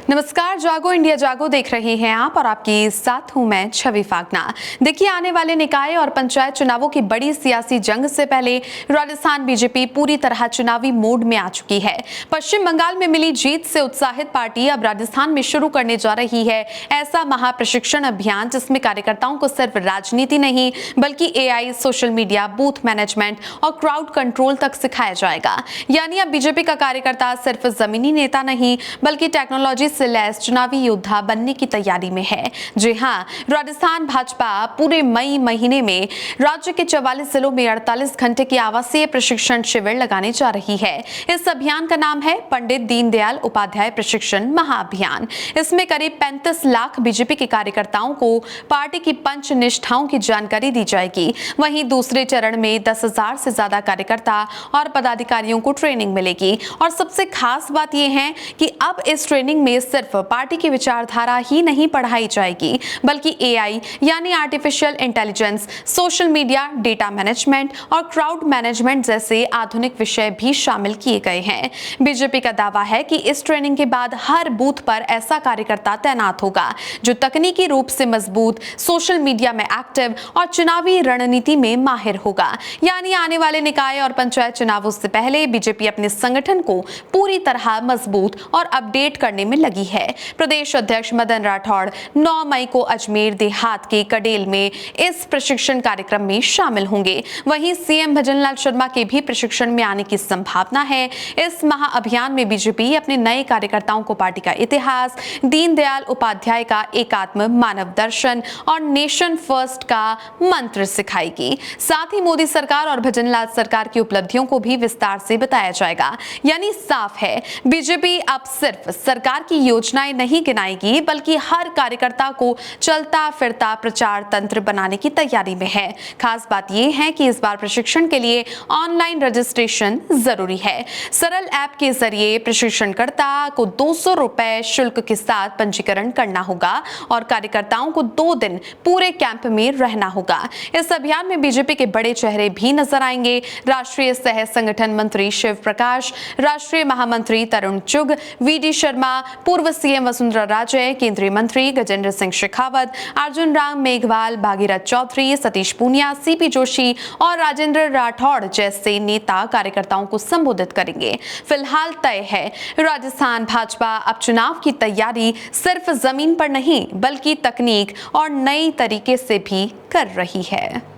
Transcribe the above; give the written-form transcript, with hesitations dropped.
नमस्कार, जागो इंडिया जागो देख रहे हैं आप और आपके साथ हूं मैं छवि फागना। देखिए, आने वाले निकाय और पंचायत चुनावों की बड़ी सियासी जंग से पहले राजस्थान बीजेपी पूरी तरह चुनावी मोड में आ चुकी है। पश्चिम बंगाल में मिली जीत से उत्साहित पार्टी अब राजस्थान में शुरू करने जा रही है ऐसा महाप्रशिक्षण अभियान, जिसमें कार्यकर्ताओं को सिर्फ राजनीति नहीं बल्कि AI, social media, booth management और क्राउड कंट्रोल तक सिखाया जाएगा। यानी अब बीजेपी का कार्यकर्ता सिर्फ जमीनी नेता नहीं बल्कि टेक्नोलॉजी से लैस चुनावी योद्धा बनने की तैयारी में है। जी हां, राजस्थान भाजपा पूरे मई महीने में राज्य के 44 जिलों में 48 घंटे की आवासीय प्रशिक्षण शिविर लगाने जा रही है। इस अभियान का नाम है पंडित दीनदयाल उपाध्याय प्रशिक्षण महाअभियान। इसमें करीब 35 लाख बीजेपी के कार्यकर्ताओं को पार्टी की पंच निष्ठाओं की जानकारी दी जाएगी। वहीं दूसरे चरण में 10,000 से ज्यादा कार्यकर्ता और पदाधिकारियों को ट्रेनिंग मिलेगी। और सबसे खास बात यह है कि अब इस ट्रेनिंग में सिर्फ पार्टी की विचारधारा ही नहीं पढ़ाई जाएगी बल्कि एआई यानी artificial intelligence, social media, data management और क्राउड मैनेजमेंट जैसे आधुनिक विषय भी शामिल किए गए हैं। बीजेपी का दावा है कि इस ट्रेनिंग के बाद हर बूथ पर ऐसा कार्यकर्ता तैनात होगा जो तकनीकी रूप से मजबूत, सोशल मीडिया में एक्टिव और चुनावी रणनीति में माहिर होगा। यानी आने वाले निकाय और पंचायत चुनावों से पहले बीजेपी अपने संगठन को पूरी तरह मजबूत और अपडेट करने में लगी है। प्रदेश अध्यक्ष मदन राठौड़ 9 मई को अजमेर देहात के कडेल में इस प्रशिक्षण कार्यक्रम में शामिल होंगे। वहीं सीएम भजनलाल शर्मा के भी प्रशिक्षण में आने की संभावना है। इस महाअभियान में बीजेपी अपने नए कार्यकर्ताओं को पार्टी का इतिहास, दीनदयाल उपाध्याय का एकात्म मानव दर्शन और नेशन फर्स्ट का मंत्र सिखाएगी। साथ ही मोदी सरकार और भजनलाल सरकार की उपलब्धियों को भी विस्तार से बताया जाएगा। यानी साफ है, बीजेपी अब सिर्फ सरकार की योजनाएं नहीं गिनाएगी बल्कि हर कार्यकर्ता को चलता फिरता प्रचार तंत्र बनाने की तैयारी में है। खास बात यह है कि इस बार प्रशिक्षण के लिए ऑनलाइन रजिस्ट्रेशन जरूरी है। सरल ऐप के जरिए प्रशिक्षणकर्ता को 200 रुपए शुल्क के साथ पंजीकरण करना होगा और कार्यकर्ताओं को 2 दिन पूरे कैंप में रहना होगा। इस अभियान में बीजेपी के बड़े चेहरे भी नजर आएंगे। राष्ट्रीय सह संगठन मंत्री शिव प्रकाश, राष्ट्रीय महामंत्री तरुण चुग, वीडी शर्मा, पूर्व सीएम वसुंधरा राजे, केंद्रीय मंत्री गजेंद्र सिंह शेखावत, अर्जुन राम मेघवाल, भागीरथ चौधरी, सतीश पूनिया, सीपी जोशी और राजेंद्र राठौड़ जैसे नेता कार्यकर्ताओं को संबोधित करेंगे। फिलहाल तय है, राजस्थान भाजपा अब चुनाव की तैयारी सिर्फ जमीन पर नहीं बल्कि तकनीक और नई तरीके से भी कर रही है।